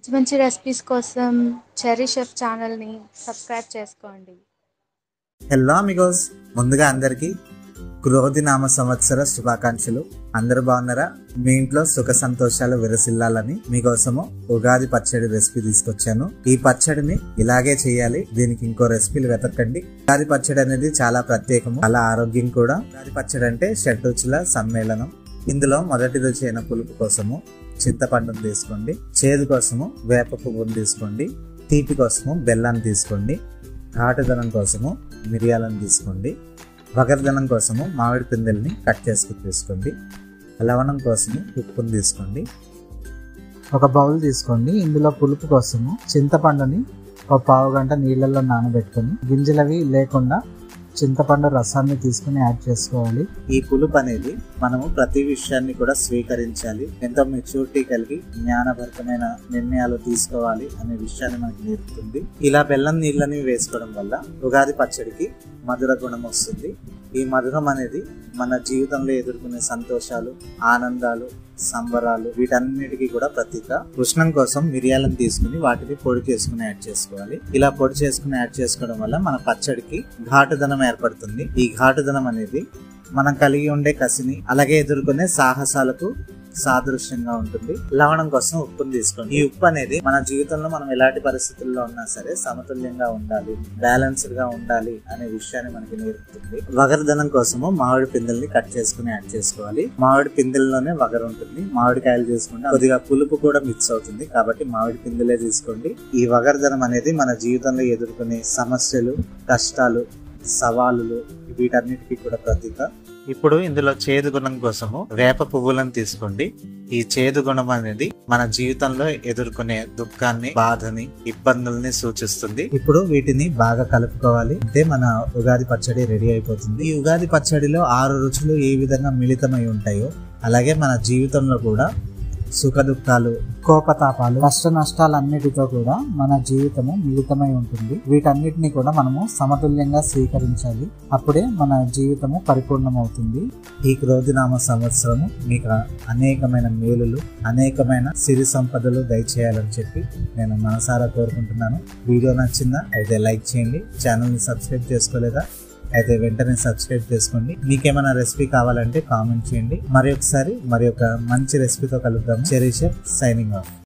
మంచి మంచి రెసిపీస్ కోసం చెర్రీ షెఫ్ ఛానల్ని సబ్స్క్రైబ్ చేసుకోండి. హలో అమిగోస్, ముందుగా అందరికీ క్రోధినామ సంవత్సర శుభాకాంక్షలు. అందరూ బాగున్నారా? మీ ఇంట్లో సుఖ సంతోషాలు విరసిల్లాలని మీకోసము ఉగాది పచ్చడి రెసిపీ తీసుకొచ్చాను. ఈ పచ్చడిని ఇలాగే చేయాలి, దీనికి ఇంకో రెసిపీలు వెతకండి. ఉగాది పచ్చడి అనేది చాలా ప్రత్యేకము, చాలా ఆరోగ్యం కూడా. ఉగాది పచ్చడి అంటే షడ్రుచుల సమ్మేళనం. ఇందులో మొదటి రుచి అయిన పులుపు కోసము చింతపండును తీసుకోండి, చేదు కోసము వేప పువ్వును తీసుకోండి, తీపి కోసము బెల్లాన్ని తీసుకోండి, ఘాటుదనం కోసము మిరియాలను తీసుకోండి, వగరదనం కోసము మామిడి పిందెల్ని కట్ చేసుకుని తీసుకోండి, లవణం కోసము ఉప్పును తీసుకోండి. ఒక బౌల్ తీసుకోండి. ఇందులో పులుపు కోసము చింతపండుని ఒక పావు గంట నీళ్ళల్లో నానబెట్టుకొని గింజలవి లేకుండా చింతపండు రసాన్ని తీసుకుని యాడ్ చేసుకోవాలి. ఈ పులుపు అనేది మనము ప్రతి విషయాన్ని కూడా స్వీకరించాలి, ఎంతో మెచ్యూరిటీ కలిగి జ్ఞానభరితమైన నిర్ణయాలు తీసుకోవాలి అనే విషయాన్ని మనకు నేర్పుతుంది. ఇలా బెల్లం నీళ్ళని వేసుకోవడం వల్ల ఉగాది పచ్చడికి మధుర గుణం వస్తుంది. ఈ మధురం అనేది మన జీవితంలో ఎదుర్కొనే సంతోషాలు, ఆనందాలు, సంబరాలు వీటన్నిటికీ కూడా ప్రతీక. ఉష్ణం కోసం మిరియాలను తీసుకుని వాటిని పొడి చేసుకుని యాడ్ చేసుకోవాలి. ఇలా పొడి చేసుకుని యాడ్ చేసుకోవడం వల్ల మన పచ్చడికి ఘాటుదనం ఏర్పడుతుంది. ఈ ఘాటుదనం అనేది మనం కలిగి ఉండే కసిని అలాగే ఎదుర్కొనే సాహసాలకు సాదృశ్యంగా ఉంటుంది. లవణం కోసం ఉప్పును తీసుకోండి. ఈ ఉప్పు అనేది మన జీవితంలో మనం ఎలాంటి పరిస్థితుల్లో ఉన్నా సరే సమతుల్యంగా ఉండాలి, బ్యాలెన్స్డ్ గా ఉండాలి అనే విషయాన్ని మనకి నేర్పుతుంది. వగరదనం కోసము మామిడి పిందెల్ని కట్ చేసుకుని యాడ్ చేసుకోవాలి. మామిడి పిందెల్లోనే వగరు ఉంటుంది. మామిడికాయలు తీసుకుంటే కొద్దిగా పులుపు కూడా మిక్స్ అవుతుంది, కాబట్టి మామిడి పిందెలే తీసుకోండి. ఈ వగరదనం అనేది మన జీవితంలో ఎదుర్కొనే సమస్యలు, కష్టాలు, సవాలులు వీటన్నిటికీ కూడా ప్రతీక. ఇప్పుడు ఇందులో చేదు గుణం కోసము వేప పువ్వులను తీసుకోండి. ఈ చేదు గుణం అనేది మన జీవితంలో ఎదుర్కొనే దుఃఖాన్ని, బాధని, ఇబ్బందుల్ని సూచిస్తుంది. ఇప్పుడు వీటిని బాగా కలుపుకోవాలి, అంటే మన ఉగాది పచ్చడి రెడీ అయిపోతుంది. ఈ ఉగాది పచ్చడిలో 6 రుచులు ఏ విధంగా మిళితమై ఉంటాయో అలాగే మన జీవితంలో కూడా సుఖ దుఃఖాలు, కోపతాపాలు, కష్ట నష్టాలన్నిటితో కూడా మన జీవితము మిళితమై ఉంటుంది. వీటన్నిటిని కూడా మనము సమతుల్యంగా స్వీకరించాలి, అప్పుడే మన జీవితము పరిపూర్ణమవుతుంది. ఈ క్రోధినామ సంవత్సరము మీకు అనేకమైన మేలులు, అనేకమైన సిరి సంపదలు దయచేయాలని చెప్పి నేను మనసారా కోరుకుంటున్నాను. వీడియో నచ్చిందా అయితే లైక్ చేయండి. ఛానల్ని సబ్స్క్రైబ్ చేసుకోలేదా అయితే వెంటనే సబ్స్క్రైబ్ చేసుకోండి. మీకేమైనా రెసిపీ కావాలంటే కామెంట్ చేయండి. మరి ఒక మంచి రెసిపీతో కలుద్దాం. Cherry chef signing off.